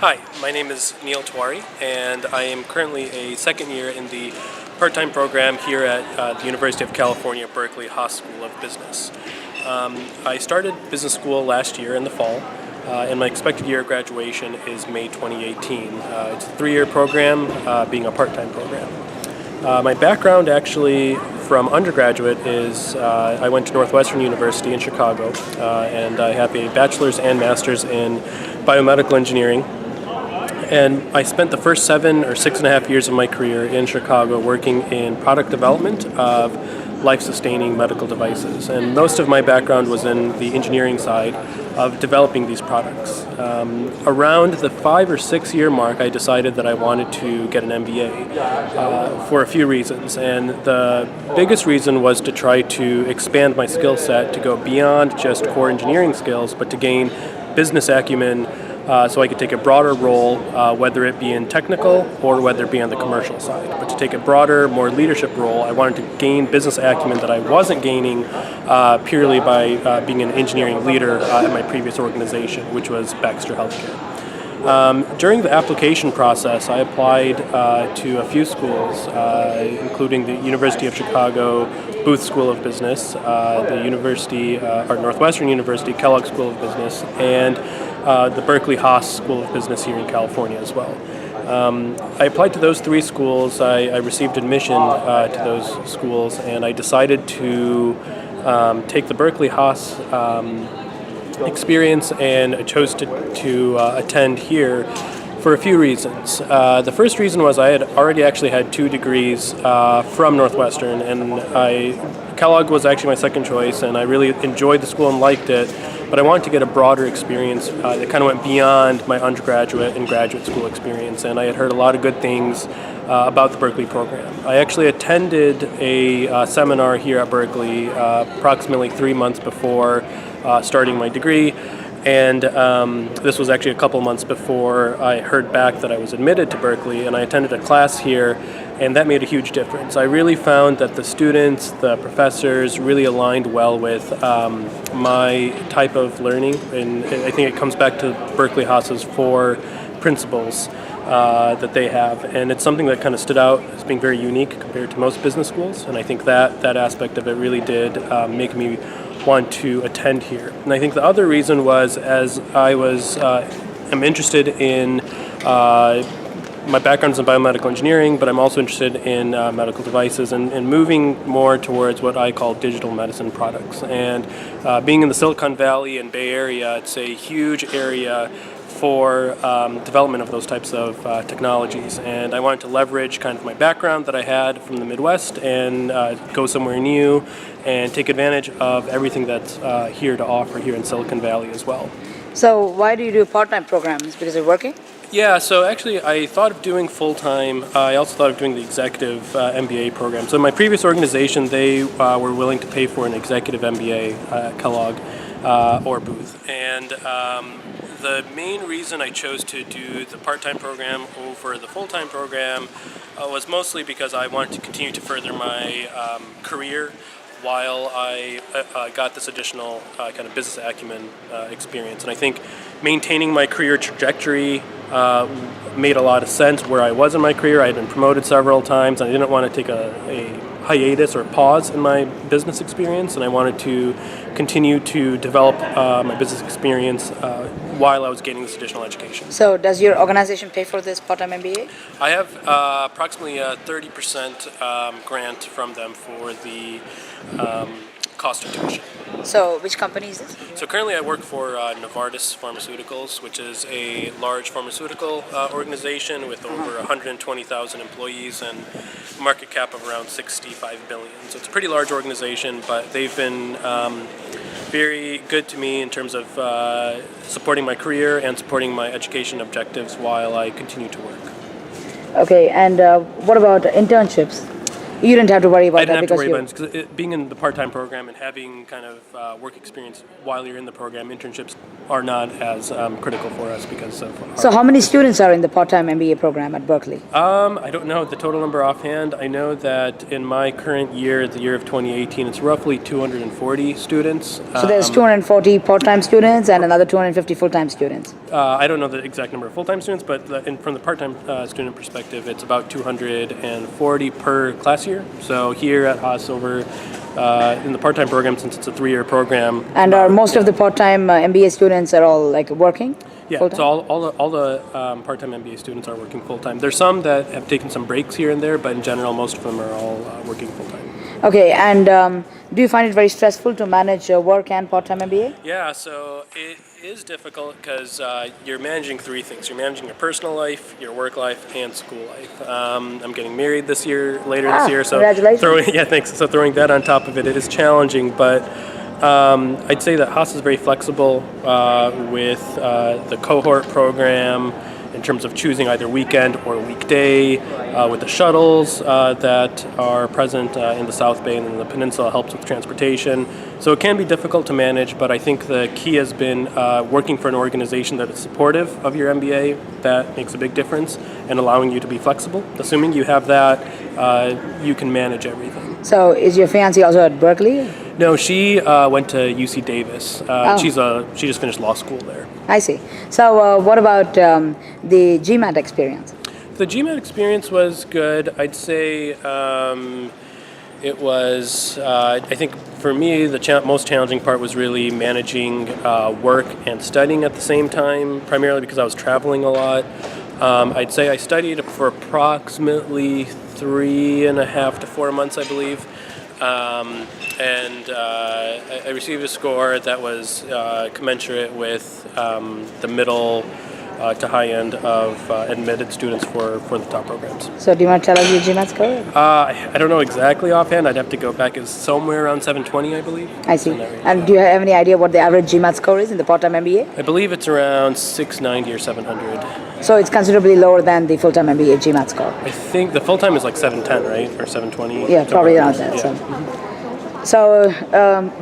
Hi, my name is NeilTiwari, and I am currently a second year in the part-time program here at the University of California, Berkeley Haas School of Business. I started business school last year in the fall, and my expected year of graduation is May 2018. It's a 3-year program, being a part-time program. My background actually from undergraduate is I went to Northwestern University in Chicago, and I have a bachelor's and master's in biomedical engineering. And I spent the first 7 or 6.5 years of my career in Chicago working in product development of life-sustaining medical devices. And most of my background was in the engineering side of developing these products. Around the 5 or 6 year mark, I decided that I wanted to get an MBA for a few reasons. And the biggest reason was to try to expand my skill set to go beyond just core engineering skills, but to gain business acumen so I could take a broader role, whether it be in technical or whether it be on the commercial side. But to take a broader, more leadership role, I wanted to gain business acumen that I wasn't gaining purely by being an engineering leader at my previous organization, which was Baxter Healthcare. During the application process, I applied to a few schools, including the University of Chicago Booth School of Business, the University, or Northwestern University Kellogg School of Business, and the Berkeley Haas School of Business here in California as well. I applied to those 3 schools. I received admission to those schools, and I decided to take the Berkeley Haas experience, and I chose to attend here for a few reasons. The first reason was I had already actually had 2 degrees from Northwestern, and Kellogg was actually my second choice, and I really enjoyed the school and liked it, but I wanted to get a broader experience that kind of went beyond my undergraduate and graduate school experience, and I had heard a lot of good things about the Berkeley program. I actually attended a seminar here at Berkeley approximately 3 months before starting my degree, and this was actually a couple months before I heard back that I was admitted to Berkeley, and I attended a class here, and that made a huge difference. I really found that the students, the professors really aligned well with my type of learning, and I think it comes back to Berkeley Haas's 4 principles that they have, and it's something that kind of stood out as being very unique compared to most business schools, and I think that aspect of it really did make me want to attend here. And I think the other reason was, as I am interested in my background is in biomedical engineering, but I'm also interested in medical devices and moving more towards what I call digital medicine products. And being in the Silicon Valley and Bay Area, it's a huge area for development of those types of technologies. And I wanted to leverage kind of my background that I had from the Midwest and go somewhere new and take advantage of everything that's here to offer here in Silicon Valley as well. So why do you do part-time programs? Because you're working? Yeah, so actually I thought of doing full-time. I also thought of doing the executive MBA program. So in my previous organization, they were willing to pay for an executive MBA at Kellogg or Booth. And the main reason I chose to do the part-time program over the full-time program was mostly because I wanted to continue to further my career while I got this additional kind of business acumen experience. And I think maintaining my career trajectory made a lot of sense where I was in my career. I had been promoted several times, and I didn't want to take a hiatus or pause in my business experience, and I wanted to continue to develop my business experience while I was gaining this additional education. So does your organization pay for this part-time MBA? I have approximately a 30% grant from them for the cost of tuition. So which company is this? So currently I work for Novartis Pharmaceuticals, which is a large pharmaceutical organization with over 120,000 employees and a market cap of around $65 billion. So it's a pretty large organization, but they've been very good to me in terms of supporting my career and supporting my education objectives while I continue to work. Okay, and what about internships? You didn't have to worry about I didn't that have to because worry you. about it because being in the part-time program and having kind of work experience while you're in the program, internships are not as critical for us because of So how many students are in the Parttime MBA program at Berkeley? I don't know the total number offhand. I know that in my current year, the year of 2018, it's roughly 240 students. So there's 240 part-time students and another 250 full-time students. I don't know the exact number of full-time students, but from the part-time student perspective, it's about 240 per class year. So here at Haas, over in the part-time program, since it's a 3-year program. And are most of the part-time MBA students are all like working? Yeah, full-time? so all the part-time MBA students are working full-time. There's some that have taken some breaks here and there, but in general, most of them are all working full-time. Okay, and do you find it very stressful to manage work and part-time MBA? Yeah, so it is difficult because you're managing 3 things. You're managing your personal life, your work life, and school life. I'm getting married later this year, so congratulations. thanks. So throwing that on top of it, it is challenging, but I'd say that Haas is very flexible with the cohort program in terms of choosing either weekend or weekday, with the shuttles that are present in the South Bay and in the peninsula helps with transportation. So it can be difficult to manage, but I think the key has been working for an organization that is supportive of your MBA. That makes a big difference, and allowing you to be flexible. Assuming you have that, you can manage everything. So is your fiancée also at Berkeley? No, she went to UC Davis. She just finished law school there. I see. So what about the GMAT experience? The GMAT experience was good. I'd say it was, I think for me, the most challenging part was really managing work and studying at the same time, primarily because I was traveling a lot. I'd say I studied for approximately 3.5 to 4 months, I believe. I received a score that was commensurate with the middle to high end of admitted students for the top programs. So do you want to tell us your GMAT score? I don't know exactly offhand. I'd have to go back. It's somewhere around 720, I believe. I see. And do you have any idea what the average GMAT score is in the part-time MBA? I believe it's around 690 or 700. So it's considerably lower than the full-time MBA GMAT score. I think the full-time is like 710, right? Or 720? Yeah, probably around that. Yeah. So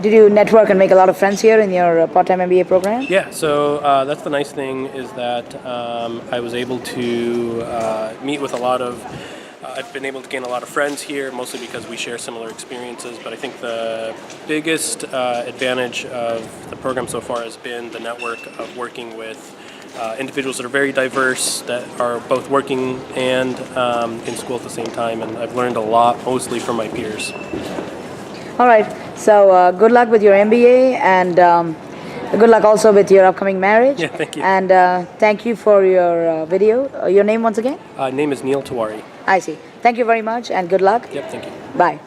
did you network and make a lot of friends here in your part-time MBA program? Yeah, so that's the nice thing is that I was able to meet with a lot of, I've been able to gain a lot of friends here, mostly because we share similar experiences, but I think the biggest advantage of the program so far has been the network of working with individuals that are very diverse, that are both working and in school at the same time, and I've learned a lot, mostly from my peers. All right. So good luck with your MBA and good luck also with your upcoming marriage. Yeah, thank you. And thank you for your video. Your name once again? Name is NeilTiwari. I see. Thank you very much and good luck. Yep, thank you. Bye.